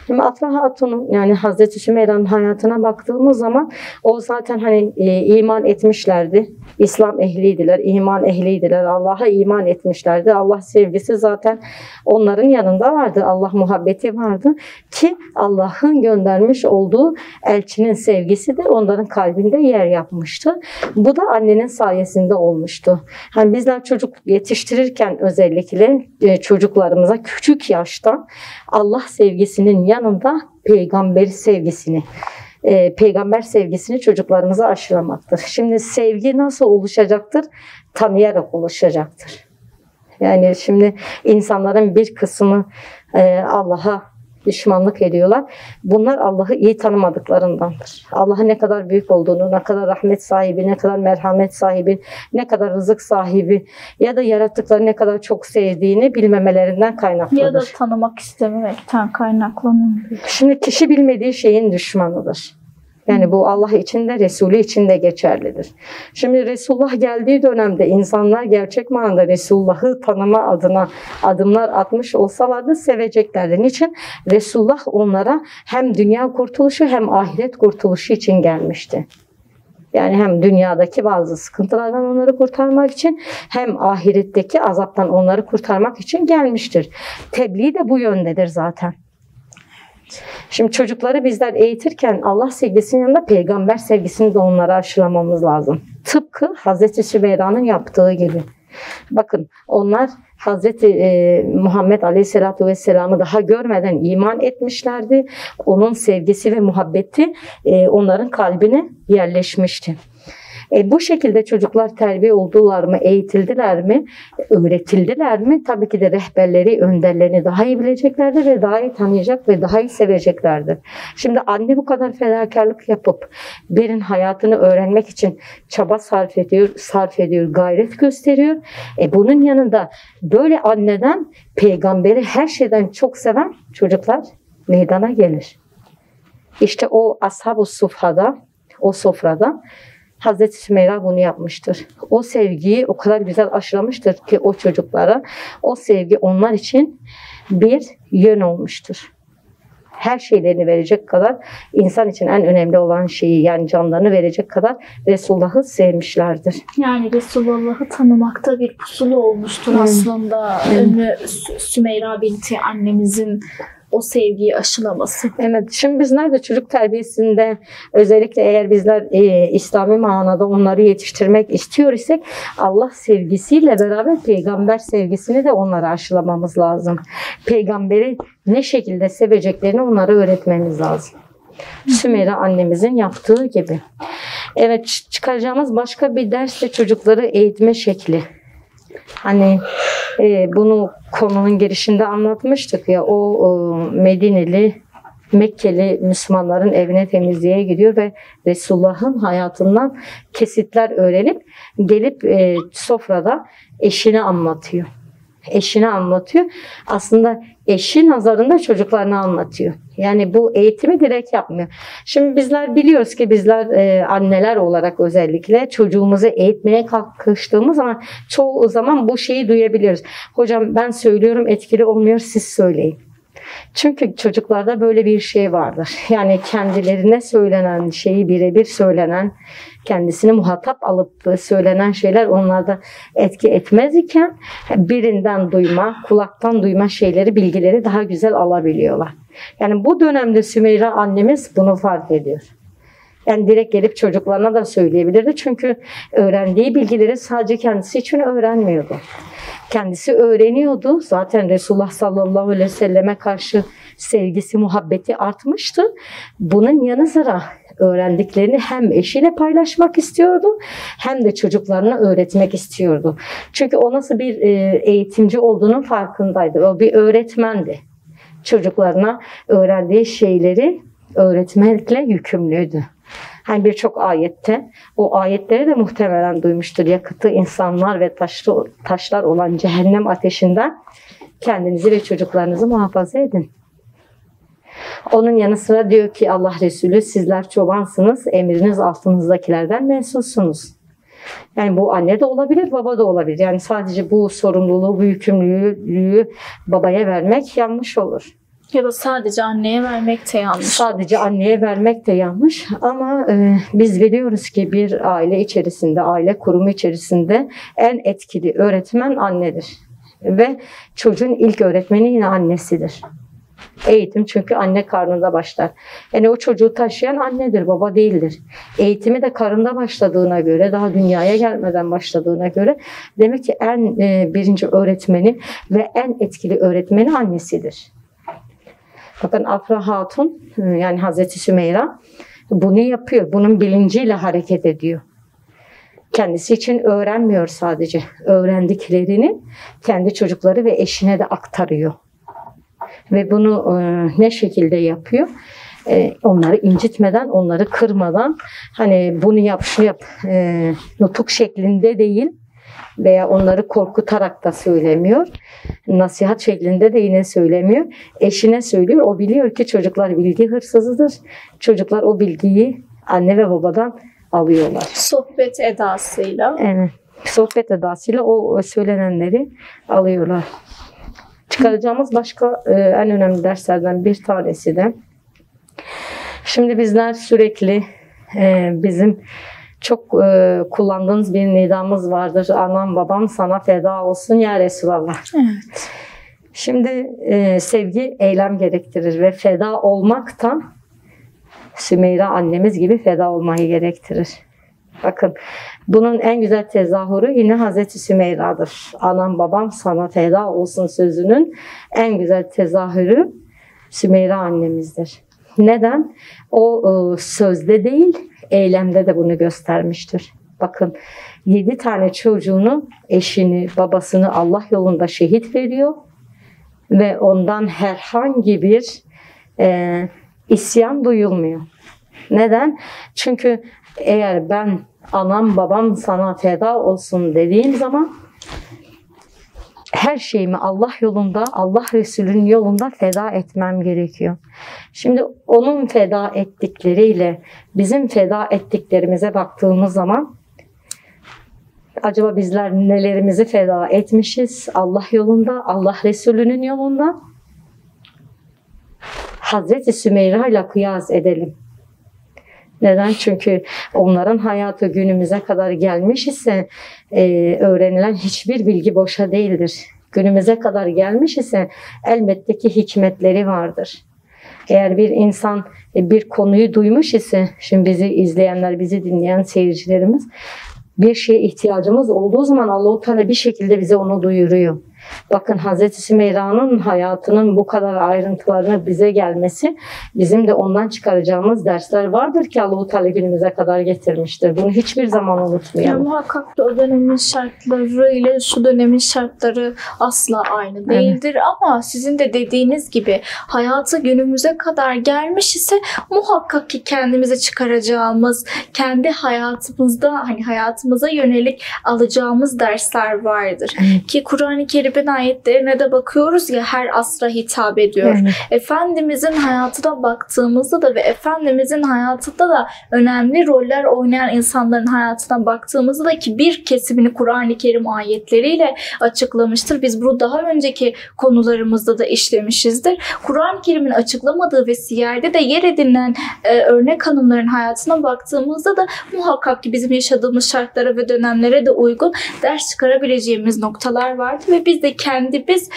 Şimdi Afra Hatun'un yani Hazreti Sümeyra'nın hayatına baktığımız zaman o zaten hani iman etmişlerdi. İslam ehliydiler, iman ehliydiler. Allah'a iman etmişlerdi. Allah sevgisi zaten onların yanında vardı. Allah muhabbeti vardı ki Allah'ın göndermiş olduğu elçinin sevgisi de onların kalbinde yer yapmıştı. Bu da annenin sayesinde olmuştu. Hani bizler çocuk yetiştirirken özellikle çocuklarımıza küçük yaşta Allah sevgisinin yanında peygamber sevgisini çocuklarımıza aşılamaktır. Şimdi sevgi nasıl oluşacaktır? Tanıyarak oluşacaktır. Yani şimdi insanların bir kısmı Allah'a düşmanlık ediyorlar. Bunlar Allah'ı iyi tanımadıklarındandır. Allah'ın ne kadar büyük olduğunu, ne kadar rahmet sahibi, ne kadar merhamet sahibi, ne kadar rızık sahibi ya da yarattıkları ne kadar çok sevdiğini bilmemelerinden kaynaklıdır. Ya da tanımak istememekten kaynaklanıyor. Şimdi kişi bilmediği şeyin düşmanıdır. Yani bu Allah için de Resulü için de geçerlidir. Şimdi Resulullah geldiği dönemde insanlar gerçek manada Resulullah'ı tanıma adına adımlar atmış olsalardı seveceklerdi. Niçin? Resulullah onlara hem dünya kurtuluşu hem ahiret kurtuluşu için gelmişti. Yani hem dünyadaki bazı sıkıntılardan onları kurtarmak için hem ahiretteki azaptan onları kurtarmak için gelmiştir. Tebliğ de bu yöndedir zaten. Şimdi çocukları bizler eğitirken Allah sevgisinin yanında peygamber sevgisini de onlara aşılamamız lazım. Tıpkı Hazreti Sümeyra'nın yaptığı gibi. Bakın onlar Hazreti Muhammed Aleyhisselatü Vesselam'ı daha görmeden iman etmişlerdi. Onun sevgisi ve muhabbeti onların kalbine yerleşmişti. Bu şekilde çocuklar terbiye oldular mı, eğitildiler mi, öğretildiler mi? Tabii ki de rehberleri, önderlerini daha iyi bileceklerdir ve daha iyi tanıyacak ve daha iyi seveceklerdir. Şimdi anne bu kadar fedakarlık yapıp birinin hayatını öğrenmek için çaba sarf ediyor, gayret gösteriyor. Bunun yanında böyle anneden peygamberi her şeyden çok seven çocuklar meydana gelir. İşte o ashab-ı suffada, o sofrada Hazreti Sümeyra bunu yapmıştır. O sevgiyi o kadar güzel aşılamıştır ki o çocuklara, o sevgi onlar için bir yön olmuştur. Her şeylerini verecek kadar, insan için en önemli olan şeyi, yani canlarını verecek kadar Resulullah'ı sevmişlerdir. Yani Resulullah'ı tanımakta bir pusulu olmuştur aslında. Sümeyra binti annemizin o sevgiyi aşılaması. Evet, şimdi bizler de çocuk terbiyesinde özellikle eğer bizler İslami manada onları yetiştirmek istiyor isek Allah sevgisiyle beraber peygamber sevgisini de onlara aşılamamız lazım. Peygamberi ne şekilde seveceklerini onlara öğretmemiz lazım. Sümeyra annemizin yaptığı gibi. Evet, çıkaracağımız başka bir ders de çocukları eğitme şekli. Hani bunu konunun girişinde anlatmıştık ya, o Medineli, Mekkeli Müslümanların evine temizliğe gidiyor ve Resulullah'ın hayatından kesitler öğrenip gelip sofrada eşini anlatıyor. Eşini anlatıyor. Aslında eşi nazarında çocuklarını anlatıyor. Yani bu eğitimi direkt yapmıyor. Şimdi bizler biliyoruz ki bizler anneler olarak özellikle çocuğumuzu eğitmeye kalkıştığımız zaman çoğu zaman bu şeyi duyabiliyoruz. Hocam ben söylüyorum etkili olmuyor, siz söyleyin. Çünkü çocuklarda böyle bir şey vardır. Yani kendilerine söylenen şeyi birebir söylenen, kendisini muhatap alıp söylenen şeyler onlarda etki etmez iken birinden duyma, kulaktan duyma şeyleri, bilgileri daha güzel alabiliyorlar. Yani bu dönemde Sümeyra annemiz bunu fark ediyor. Yani direkt gelip çocuklarına da söyleyebilirdi. Çünkü öğrendiği bilgileri sadece kendisi için öğrenmiyordu. Kendisi öğreniyordu. Zaten Resulullah sallallahu aleyhi ve selleme karşı sevgisi, muhabbeti artmıştı. Bunun yanı sıra öğrendiklerini hem eşiyle paylaşmak istiyordu hem de çocuklarına öğretmek istiyordu. Çünkü o nasıl bir eğitimci olduğunun farkındaydı. O bir öğretmendi. Çocuklarına öğrendiği şeyleri öğretmekle yükümlüydü. Hani birçok ayette, o ayetleri de muhtemelen duymuştur. Yakıtı insanlar ve taşlar olan cehennem ateşinden kendinizi ve çocuklarınızı muhafaza edin. Onun yanı sıra diyor ki Allah Resulü, sizler çobansınız, emriniz altınızdakilerden mensusunuz. Yani bu anne de olabilir, baba da olabilir. Yani sadece bu sorumluluğu, bu yükümlülüğü babaya vermek yanlış olur. Ya da sadece anneye vermek de yanlış. Sadece anneye vermek de yanlış. Ama biz biliyoruz ki bir aile içerisinde, aile kurumu içerisinde en etkili öğretmen annedir. Ve çocuğun ilk öğretmeni yine annesidir. Eğitim çünkü anne karnında başlar. Yani o çocuğu taşıyan annedir, baba değildir. Eğitimi de karında başladığına göre, daha dünyaya gelmeden başladığına göre demek ki en birinci öğretmeni ve en etkili öğretmeni annesidir. Bakın Afra Hatun, yani Hazreti Sümeyra bunu yapıyor. Bunun bilinciyle hareket ediyor. Kendisi için öğrenmiyor sadece. Öğrendiklerini kendi çocukları ve eşine de aktarıyor. Ve bunu ne şekilde yapıyor? Onları incitmeden, onları kırmadan, hani bunu yap, şunu yap, nutuk şeklinde değil veya onları korkutarak da söylemiyor. Nasihat şeklinde de yine söylemiyor. Eşine söylüyor. O biliyor ki çocuklar bilgi hırsızıdır. Çocuklar o bilgiyi anne ve babadan alıyorlar. Sohbet edasıyla. Evet. Sohbet edasıyla o söylenenleri alıyorlar. Çıkaracağımız başka en önemli derslerden bir tanesi de şimdi bizler sürekli bizim çok kullandığınız bir nidamız vardır. Anam babam sana feda olsun ya Resulallah. Evet. Şimdi sevgi eylem gerektirir ve feda olmaktan Sümeyra annemiz gibi feda olmayı gerektirir. Bakın bunun en güzel tezahürü yine Hazreti Sümeyra'dır. Anam babam sana feda olsun sözünün en güzel tezahürü Sümeyra annemizdir. Neden? O sözde değil, eylemde de bunu göstermiştir. Bakın 7 tane çocuğunu, eşini, babasını Allah yolunda şehit veriyor ve ondan herhangi bir isyan duyulmuyor. Neden? Çünkü eğer ben anam babam sana feda olsun dediğim zaman her şeyimi Allah yolunda, Allah Resulü'nün yolunda feda etmem gerekiyor. Şimdi onun feda ettikleriyle bizim feda ettiklerimize baktığımız zaman acaba bizler nelerimizi feda etmişiz Allah yolunda, Allah Resulü'nün yolunda? Hazreti Sümeyra ile kıyas edelim. Neden? Çünkü onların hayatı günümüze kadar gelmiş ise öğrenilen hiçbir bilgi boşa değildir. Günümüze kadar gelmiş ise elbette ki hikmetleri vardır. Eğer bir insan bir konuyu duymuş ise, şimdi bizi izleyenler, bizi dinleyen seyircilerimiz, bir şeye ihtiyacımız olduğu zaman Allah-u Teala bir şekilde bize onu duyuruyor. Bakın Hazreti Sümeyra'nın hayatının bu kadar ayrıntılarına bize gelmesi, bizim de ondan çıkaracağımız dersler vardır ki Allah-u Teala günümüze kadar getirmiştir. Bunu hiçbir zaman unutmayalım. Muhakkak da o dönemin şartları ile şu dönemin şartları asla aynı değildir. Evet. Ama sizin de dediğiniz gibi hayatı günümüze kadar gelmiş ise muhakkak ki kendimize çıkaracağımız, kendi hayatımızda hani hayatımıza yönelik alacağımız dersler vardır. Evet. Ki Kur'an-ı Kerim'in ayetlerine de bakıyoruz ya, her asra hitap ediyor. Evet. Efendimizin hayatına baktığımızda da ve Efendimizin hayatında da önemli roller oynayan insanların hayatına baktığımızda da ki bir kesimini Kur'an-ı Kerim ayetleriyle açıklamıştır. Biz bunu daha önceki konularımızda da işlemişizdir. Kur'an-ı Kerim'in açıklamadığı ve siyerde de yer edinilen örnek hanımların hayatına baktığımızda da muhakkak ki bizim yaşadığımız şartlara ve dönemlere de uygun ders çıkarabileceğimiz noktalar vardı ve biz de kendimiz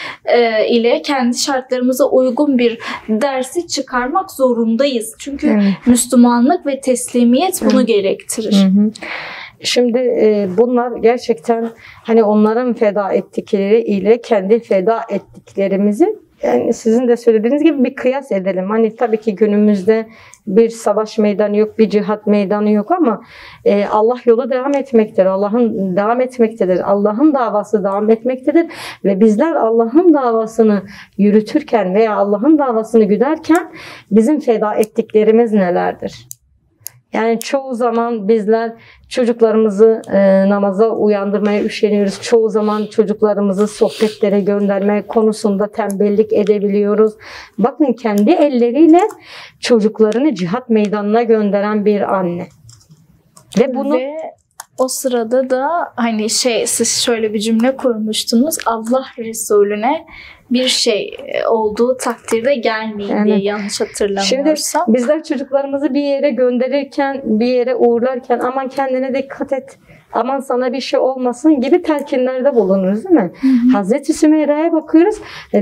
ile kendi şartlarımıza uygun bir dersi çıkarmak zorundayız. Çünkü evet, Müslümanlık ve teslimiyet bunu gerektirir. Hı hı. Şimdi bunlar gerçekten hani onların feda ettikleri ile kendi feda ettiklerimizi, yani sizin de söylediğiniz gibi bir kıyas edelim. Hani tabii ki günümüzde bir savaş meydanı yok, bir cihat meydanı yok ama Allah yolu devam etmektedir. Allah'ın devam etmektedir. Allah'ın davası devam etmektedir. Ve bizler Allah'ın davasını yürütürken veya Allah'ın davasını güderken bizim feda ettiklerimiz nelerdir? Yani çoğu zaman bizler çocuklarımızı namaza uyandırmaya üşeniyoruz. Çoğu zaman çocuklarımızı sohbetlere gönderme konusunda tembellik edebiliyoruz. Bakın kendi elleriyle çocuklarını cihat meydanına gönderen bir anne. Ve bunu... O sırada da hani siz şöyle bir cümle kurmuştunuz. Allah Resulüne bir şey olduğu takdirde gelmeyin yani, diye yanlış hatırlamıyorsam. Şimdi bizler çocuklarımızı bir yere gönderirken, bir yere uğurlarken aman kendine dikkat et, aman sana bir şey olmasın gibi telkinlerde bulunuruz değil mi? Hı hı. Hazreti Sümeyra'ya bakıyoruz.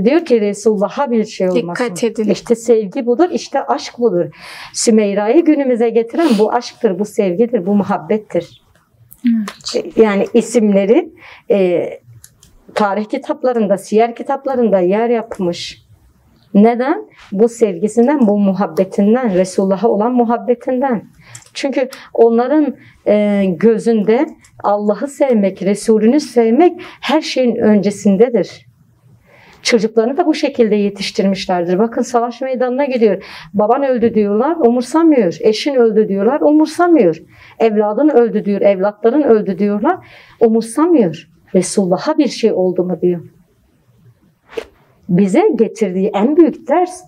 Diyor ki Resulullah'a bir şey olmasın. Dikkat edin. İşte sevgi budur, işte aşk budur. Sümeyra'yı günümüze getiren bu aşktır, bu sevgidir, bu muhabbettir. Evet. Yani isimleri tarih kitaplarında, siyer kitaplarında yer yapmış. Neden? Bu sevgisinden, bu muhabbetinden, Resulullah'a olan muhabbetinden. Çünkü onların gözünde Allah'ı sevmek, Resulünü sevmek her şeyin öncesindedir. Çocuklarını da bu şekilde yetiştirmişlerdir. Bakın savaş meydanına gidiyor. Baban öldü diyorlar, umursamıyor. Eşin öldü diyorlar, umursamıyor. Evladın öldü diyor, evlatların öldü diyorlar, umursamıyor. Resulullah'a bir şey oldu mu diyor. Bize getirdiği en büyük ders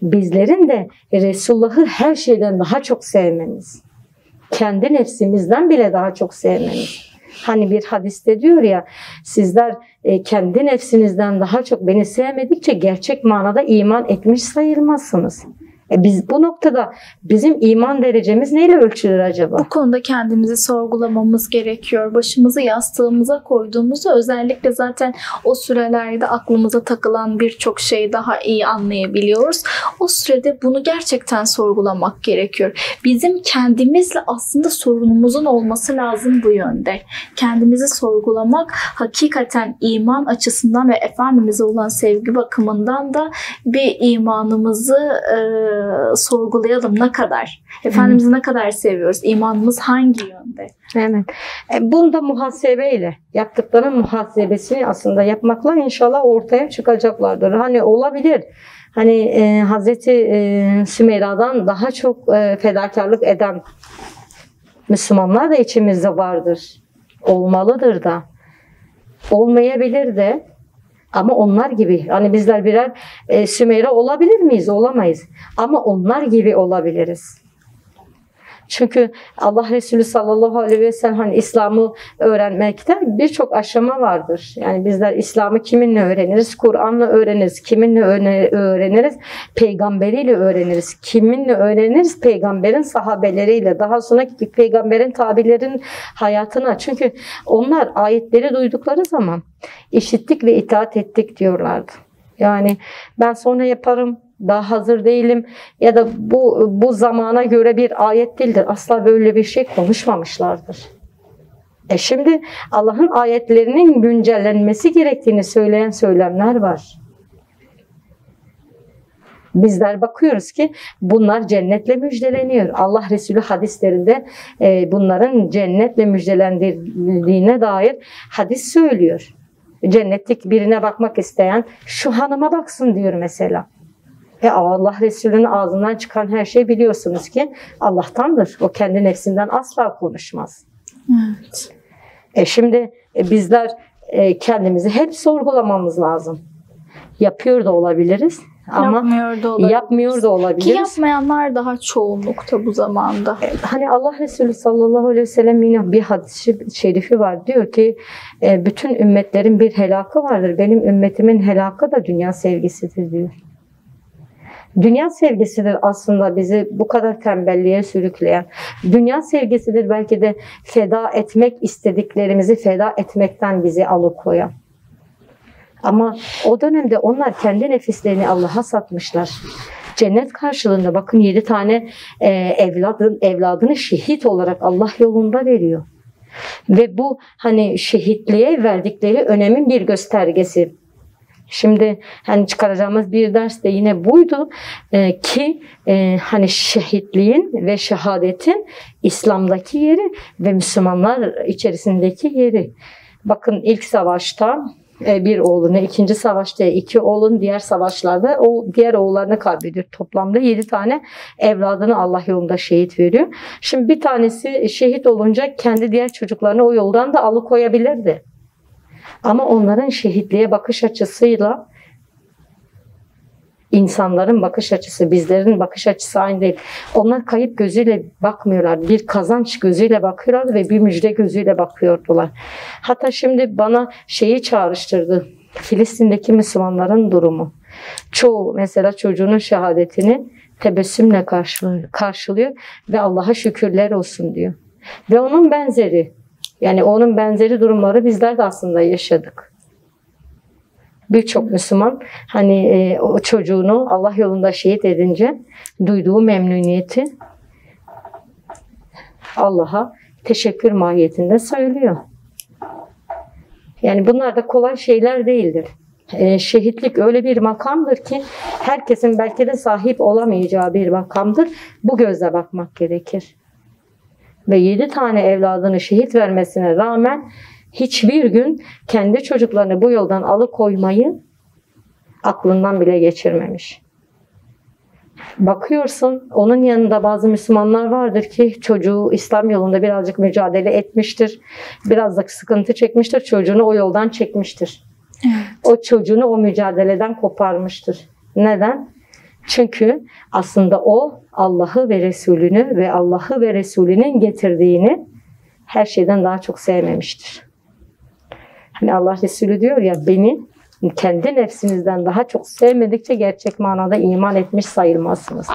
bizlerin de Resulullah'ı her şeyden daha çok sevmemiz. Kendi nefsimizden bile daha çok sevmemiz. Hani bir hadiste diyor ya, sizler kendi nefsinizden daha çok beni sevmedikçe gerçek manada iman etmiş sayılmazsınız. Biz bu noktada bizim iman derecemiz neyle ölçülür acaba? Bu konuda kendimizi sorgulamamız gerekiyor. Başımızı yastığımıza koyduğumuzda özellikle zaten o sürelerde aklımıza takılan birçok şeyi daha iyi anlayabiliyoruz. O sürede bunu gerçekten sorgulamak gerekiyor. Bizim kendimizle aslında sorunumuzun olması lazım bu yönde. Kendimizi sorgulamak hakikaten iman açısından ve Efendimiz'e olan sevgi bakımından da bir imanımızı sorgulayalım, ne kadar. Efendimiz'i ne kadar seviyoruz? İmanımız hangi yönde? Evet. Bunu da muhasebeyle, yaptıklarının muhasebesini aslında yapmakla inşallah ortaya çıkacaklardır. Hani olabilir. Hani Hazreti Sümeyra'dan daha çok fedakarlık eden Müslümanlar da içimizde vardır. Olmalıdır da. Olmayabilir de. Ama onlar gibi, hani bizler birer Sümeyra olabilir miyiz? Olamayız. Ama onlar gibi olabiliriz. Çünkü Allah Resulü sallallahu aleyhi ve sellem hani İslam'ı öğrenmekte birçok aşama vardır. Yani bizler İslam'ı kiminle öğreniriz? Kur'an'la öğreniriz. Kiminle öğreniriz? Peygamberiyle öğreniriz. Kiminle öğreniriz? Peygamberin sahabeleriyle. Daha sonra peygamberin tabilerin hayatına. Çünkü onlar ayetleri duydukları zaman işittik ve itaat ettik diyorlardı. Yani ben sonra yaparım, daha hazır değilim ya da bu zamana göre bir ayet değildir. Asla böyle bir şey konuşmamışlardır. Şimdi Allah'ın ayetlerinin güncellenmesi gerektiğini söyleyen söylemler var. Bizler bakıyoruz ki bunlar cennetle müjdeleniyor. Allah Resulü hadislerinde bunların cennetle müjdelendirildiğine dair hadis söylüyor. Cennetlik birine bakmak isteyen şu hanıma baksın diyor mesela. Allah Resulü'nün ağzından çıkan her şey biliyorsunuz ki Allah'tandır. O kendi nefsinden asla konuşmaz. Evet. Şimdi bizler kendimizi hep sorgulamamız lazım. Yapıyor da olabiliriz ama yapmıyor da olabiliriz. Ki yapmayanlar daha çoğunlukta bu zamanda. Hani Allah Resulü sallallahu aleyhi ve sellem yine bir hadis-i şerifi var. Diyor ki bütün ümmetlerin bir helakı vardır. Benim ümmetimin helakı da dünya sevgisidir diyor. Dünya sevgisidir aslında bizi bu kadar tembelliğe sürükleyen. Dünya sevgisidir belki de feda etmek istediklerimizi feda etmekten bizi alıkoyan. Ama o dönemde onlar kendi nefislerini Allah'a satmışlar. Cennet karşılığında bakın 7 tane evladını şehit olarak Allah yolunda veriyor. Ve bu hani şehitliğe verdikleri önemin bir göstergesi. Şimdi hani çıkaracağımız bir ders de yine buydu ki hani şehitliğin ve şehadetin İslam'daki yeri ve Müslümanlar içerisindeki yeri. Bakın ilk savaşta bir oğlunu, ikinci savaşta 2 oğlun, diğer savaşlarda o diğer oğullarını kaybediyor. Toplamda 7 tane evladını Allah yolunda şehit veriyor. Şimdi bir tanesi şehit olunca kendi diğer çocuklarını o yoldan da alıkoyabilirdi. Ama onların şehitliğe bakış açısıyla insanların bakış açısı, bizlerin bakış açısı aynı değil. Onlar kayıp gözüyle bakmıyorlar. Bir kazanç gözüyle bakıyorlar ve bir müjde gözüyle bakıyordular. Hatta şimdi bana şeyi çağrıştırdı. Filistin'deki Müslümanların durumu. Çoğu mesela çocuğunun şehadetini tebessümle karşılıyor ve Allah'a şükürler olsun diyor. Ve onun benzeri, yani onun benzeri durumları bizler de aslında yaşadık. Birçok Müslüman hani o çocuğunu Allah yolunda şehit edince duyduğu memnuniyeti Allah'a teşekkür mahiyetinde söylüyor. Yani bunlar da kolay şeyler değildir. Şehitlik öyle bir makamdır ki herkesin belki de sahip olamayacağı bir makamdır. Bu gözle bakmak gerekir. Ve 7 tane evladını şehit vermesine rağmen hiçbir gün kendi çocuklarını bu yoldan alıkoymayı aklından bile geçirmemiş. Bakıyorsun onun yanında bazı Müslümanlar vardır ki çocuğu İslam yolunda birazcık mücadele etmiştir. Birazcık sıkıntı çekmiştir. Çocuğunu o yoldan çekmiştir. Evet. O çocuğunu o mücadeleden koparmıştır. Neden? Çünkü aslında o Allah'ı ve Resulünü ve Allah'ı ve Resulünün getirdiğini her şeyden daha çok sevmemiştir. Hani Allah Resulü diyor ya, beni kendi nefsinizden daha çok sevmedikçe gerçek manada iman etmiş sayılmazsınız.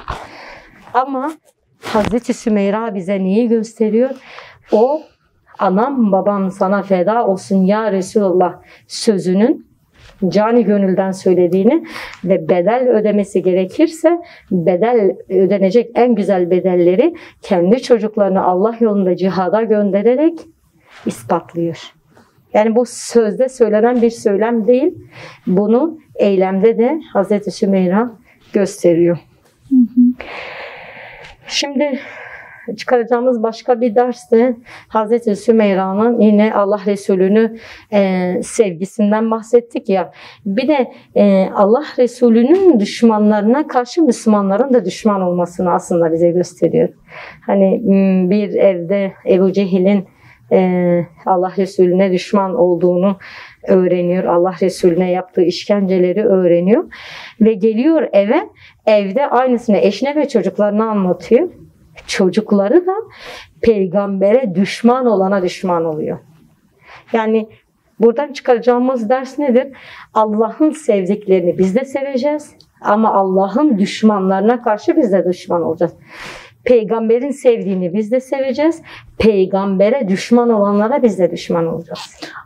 Ama Hazreti Sümeyra bize neyi gösteriyor? O anam babam sana feda olsun ya Resulullah sözünün cani gönülden söylediğini ve bedel ödemesi gerekirse bedel ödenecek en güzel bedelleri kendi çocuklarını Allah yolunda cihada göndererek ispatlıyor. Yani bu sözde söylenen bir söylem değil. Bunu eylemde de Hazreti Sümeyra gösteriyor. Şimdi çıkaracağımız başka bir ders de Hazreti Sümeyra'nın yine Allah Resulü'nü sevgisinden bahsettik ya. Bir de Allah Resulü'nün düşmanlarına karşı Müslümanların da düşman olmasını aslında bize gösteriyor. Hani bir evde Ebu Cehil'in Allah Resulüne düşman olduğunu öğreniyor. Allah Resulüne yaptığı işkenceleri öğreniyor. Ve geliyor eve, evde aynısını eşine ve çocuklarına anlatıyor. Çocukları da peygambere düşman olana düşman oluyor. Yani buradan çıkaracağımız ders nedir? Allah'ın sevdiklerini biz de seveceğiz ama Allah'ın düşmanlarına karşı biz de düşman olacağız. Peygamberin sevdiğini biz de seveceğiz. Peygambere düşman olanlara biz de düşman olacağız.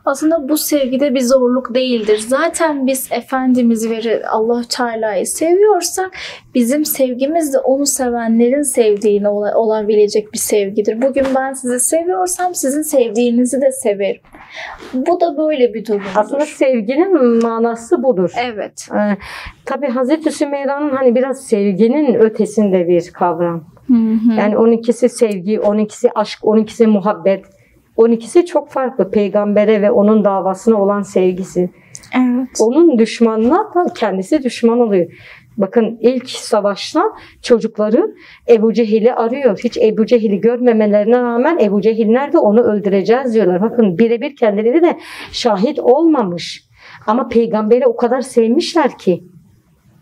Aslında bu sevgide bir zorluk değildir. Zaten biz Efendimiz'i ve Allah-u Teala'yı seviyorsak bizim sevgimiz de onu sevenlerin sevdiğine olabilecek bir sevgidir. Bugün ben sizi seviyorsam sizin sevdiğinizi de severim. Bu da böyle bir durumdur. Aslında sevginin manası budur. Evet. Tabii Hazreti Sümeyra'nın hani biraz sevginin ötesinde bir kavram. Yani 12'si sevgi, 12'si aşk, 12'si muhabbet. 12'si çok farklı. Peygambere ve onun davasına olan sevgisi. Evet. Onun düşmanına da kendisi düşman oluyor. Bakın ilk savaşta çocukları Ebu Cehil'i arıyor. Hiç Ebu Cehil'i görmemelerine rağmen Ebu Cehil nerede onu öldüreceğiz diyorlar. Bakın birebir kendileri de şahit olmamış. Ama peygamberi o kadar sevmişler ki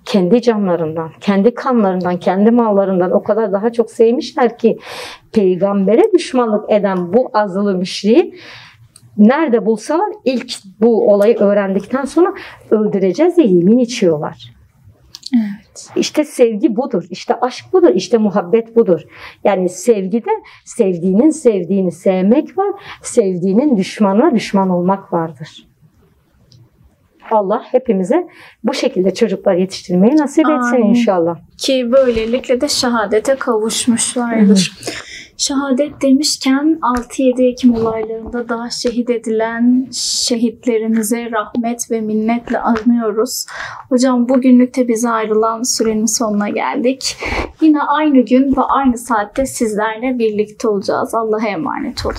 kendi canlarından, kendi kanlarından, kendi mallarından o kadar daha çok sevmişler ki peygambere düşmanlık eden bu azılı müşriği nerede bulsalar ilk bu olayı öğrendikten sonra öldüreceğiz diye yemin içiyorlar. Evet. İşte sevgi budur, işte aşk budur, işte muhabbet budur. Yani sevgide sevdiğinin sevdiğini sevmek var, sevdiğinin düşmanına düşman olmak vardır. Allah hepimize bu şekilde çocuklar yetiştirmeyi nasip etsin inşallah. Ki böylelikle de şehadete kavuşmuşlardır. Şehadet demişken 6-7 Ekim olaylarında daha şehit edilen şehitlerimize rahmet ve minnetle anıyoruz. Hocam bugünlük de bize ayrılan sürenin sonuna geldik. Yine aynı gün ve aynı saatte sizlerle birlikte olacağız. Allah'a emanet olun.